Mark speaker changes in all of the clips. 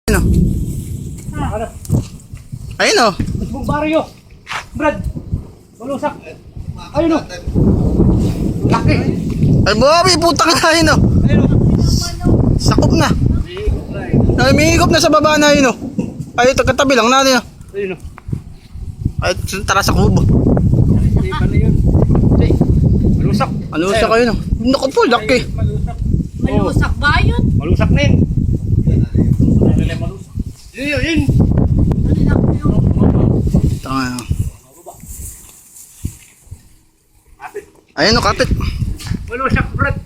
Speaker 1: Ayun o.
Speaker 2: Ano?
Speaker 1: Ayun o.
Speaker 2: Isbong baryo. Brad. Malusak. Ayun o. Laki.
Speaker 1: Ay, buhabi, putang na yun o.
Speaker 2: Ayun o.
Speaker 1: Sakop na. Ay, may higop na sa baba na yun o. Ay, katabi lang natin o.
Speaker 2: Ayun o.
Speaker 1: Ay, tara sa kubo.
Speaker 2: Hindi pa na yun. Hey. Malusak.
Speaker 1: Malusak kayo no. Naku po, laki.
Speaker 2: Malusak.
Speaker 3: Malusak ba yun?
Speaker 2: Malusak na yun. Malusak. Yun yun.
Speaker 3: Malaki yun.
Speaker 1: Tanga na. Ayun o, kapit.
Speaker 2: Malusak, Brad.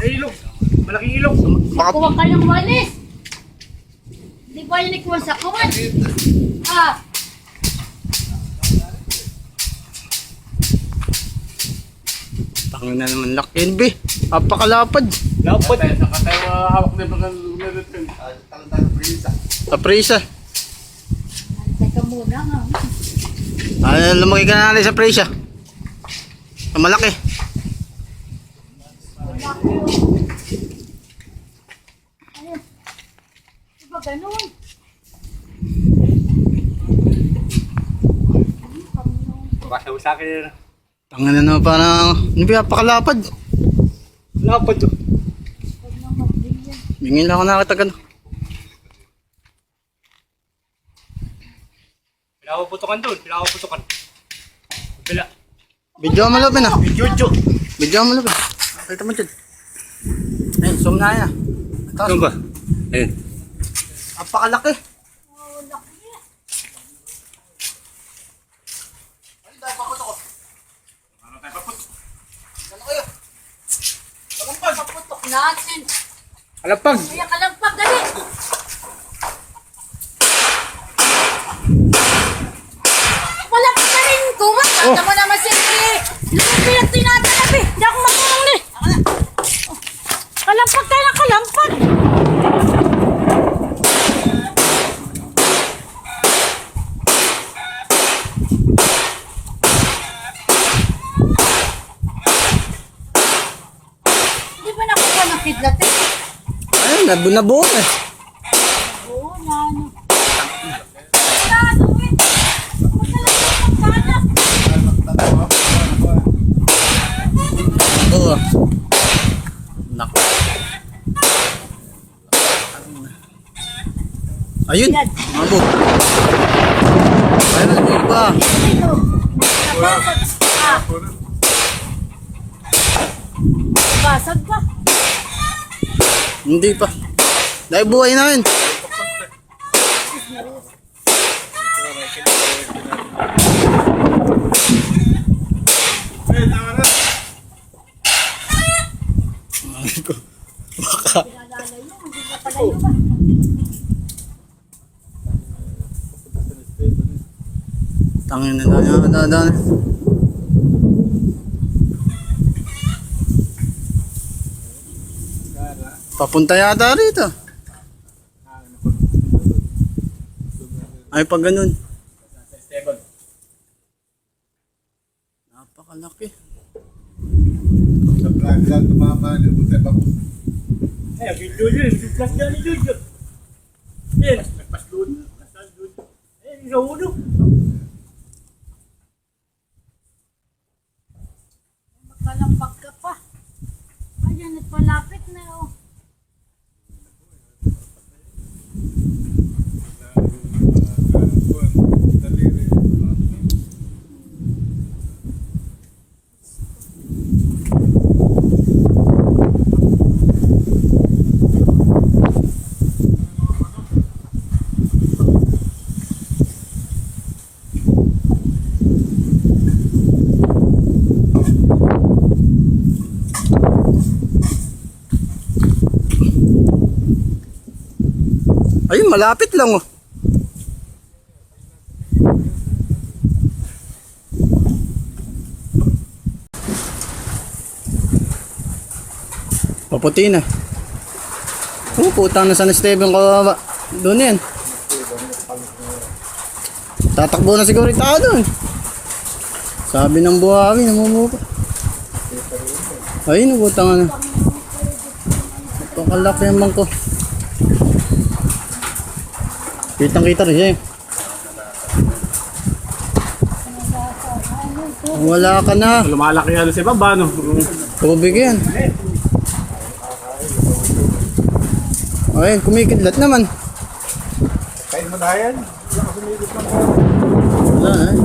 Speaker 2: Ay, ilog. Malaking ilog.
Speaker 1: Baka,
Speaker 3: Kuha ka ng walis. Di ba yun ikuha sa kuwan? Ah,
Speaker 1: tanga na naman laki yun, be. Apakalapad.
Speaker 2: Dapat.
Speaker 4: Hawak na ba ng
Speaker 1: Sa presa.
Speaker 3: teka muna nga.
Speaker 1: Ay, lumaki ka na natin sa presa. Sa malaki.
Speaker 3: Malaki yun. Ayun. Di ba ganun?
Speaker 2: Basta mo sa akin.
Speaker 1: Tanga na naman parang, ano ba, apakalapad.
Speaker 2: Lapad to.
Speaker 3: Huwag na magbigyan.
Speaker 1: Bingin lang ako nakita gano.
Speaker 2: Pinapaputukan doon. Pinapaputukan. Bila.
Speaker 1: Video mo lupin ah.
Speaker 2: Jojo.
Speaker 1: Video mo lupin. Kita mo dyan. Ayun, zoom na yan ah. Ito,
Speaker 2: Ano ba? Ayun.
Speaker 1: apakalaki.
Speaker 3: Oh, laki yan. Paputok natin.
Speaker 2: Alapag.
Speaker 3: Kaya kalampag, dali. Wala pa ka rin kuha. Tata mo naman si Lupi at tinatalabi. Hindi ako magmumuli. Kalampag tayo na kalampag. Hindi ba nakuha ng kidlat eh?
Speaker 1: Ayun, nabuo eh.
Speaker 3: Oo, nano. Nano eh. Magkalang
Speaker 1: Oo ah. Naku. Ayun, mabo. Ayun, ano ba?
Speaker 3: Ito. Nabasag. Ah. Basag pa.
Speaker 1: Hindi pa. Dahil buhay na yun. Baka.
Speaker 3: Pinalalayo. Hindi na palayo ba?
Speaker 1: Tangin na dadaan. Papunta yata rito. Ay, pag ganun. Napakalaki.
Speaker 4: Sa vlog lang tumama ng buta pa.
Speaker 2: Eh, ang Jojo. Yung plus dyan ni Jojo. Yan. Nagpaslun. Nagpaslun. Eh, sa ulo.
Speaker 3: Magkalampag ka pa. Ayan, at palapit na oh.
Speaker 1: Ayun, malapit lang oh. Paputi na. Oh, putang na San Esteban kawawa. Doon yan. Tatakbo na siguro ito doon. Sabi ng buhawi, namumuka. Ayun, putang na. Pakalaki naman ko. Kitang-kita rin siya eh. Wala ka na.
Speaker 2: Lumalaki yan sa baba, no?
Speaker 1: Tubig yan. Ayun, kumikidlat naman.
Speaker 4: Kain mo na yan.
Speaker 1: Wala eh.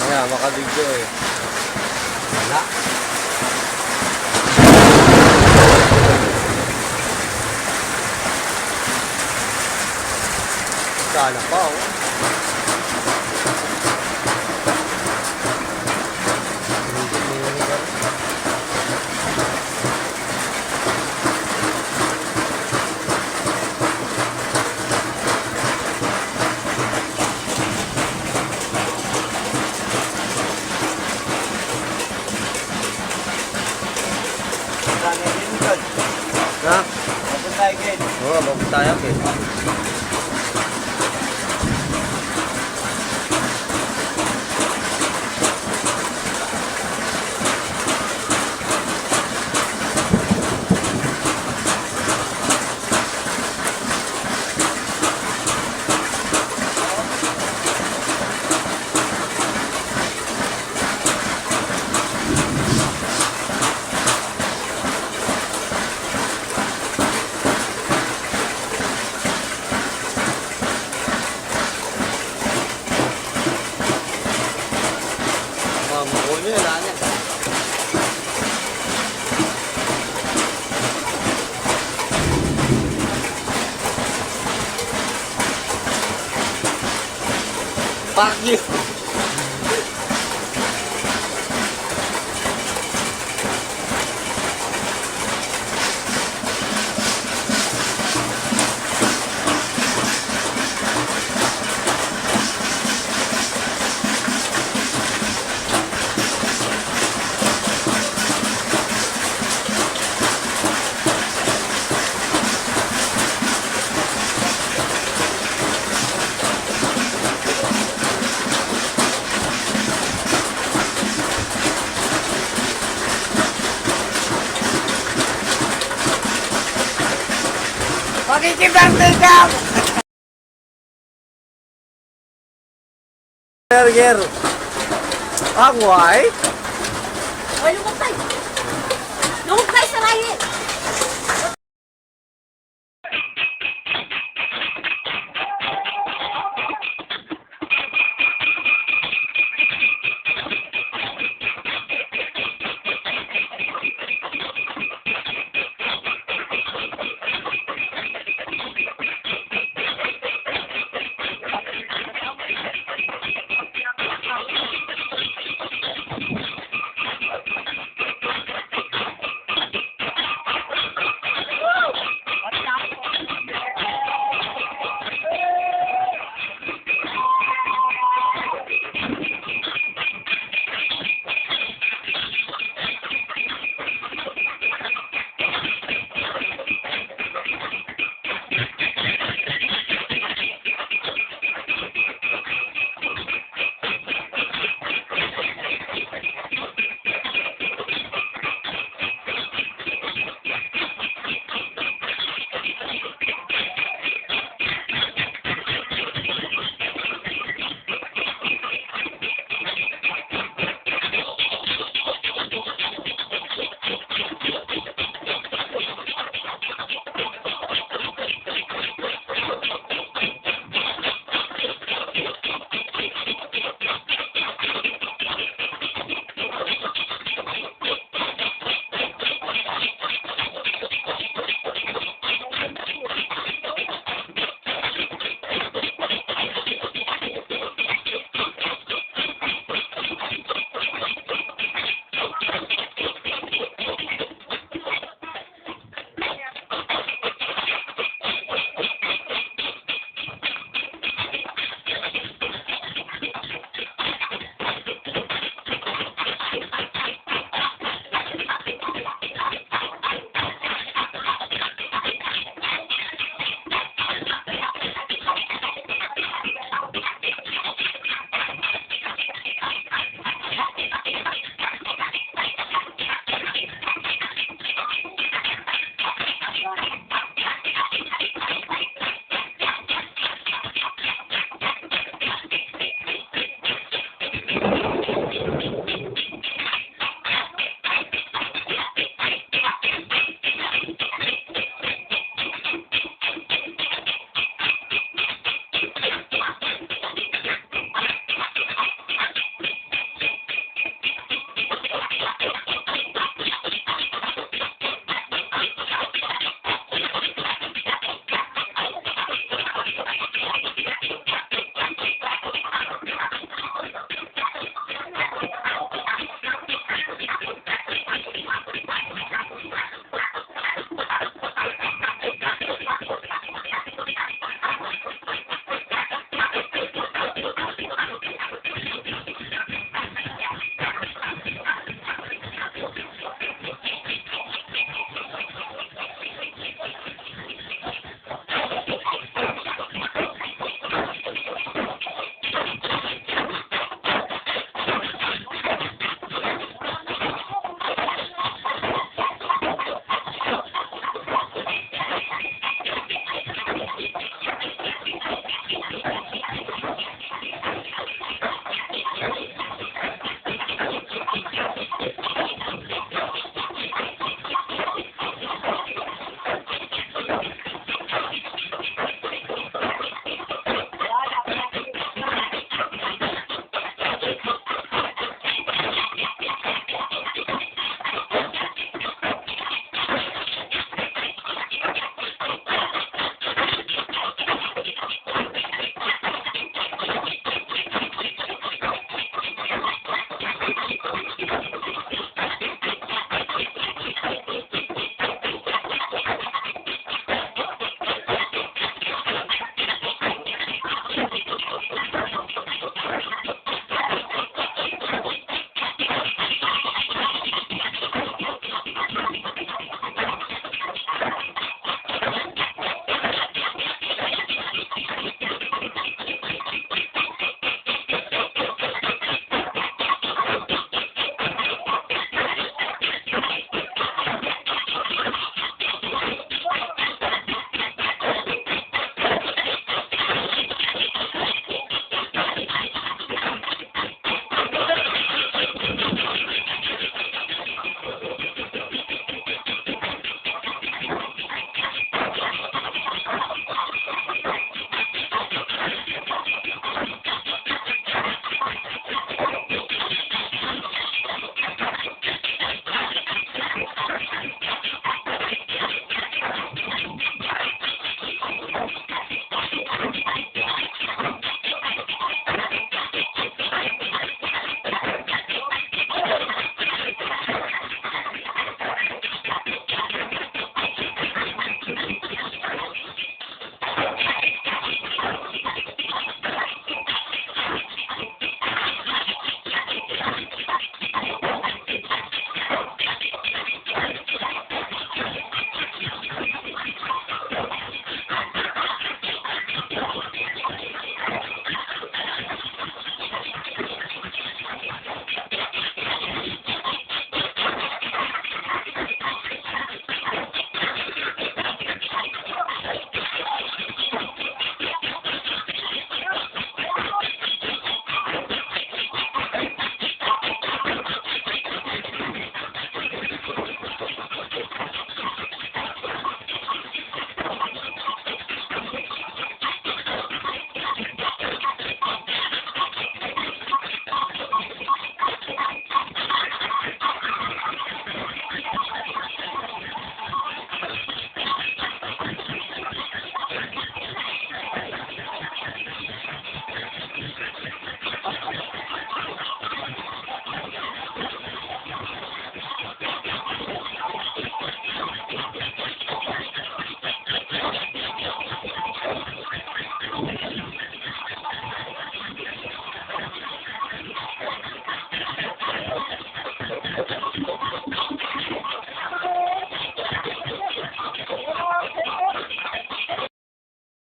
Speaker 5: Kaya makabigyo eh. Wala. Sana pa oh. Ha? Oo, bakit tayo eh. Mukul nyo, wala na. Fuck you!
Speaker 3: Makikibirthday ka!
Speaker 5: Burger! Ang white?
Speaker 3: Hoy, lumog tayo! Lumog tayo sa lahi!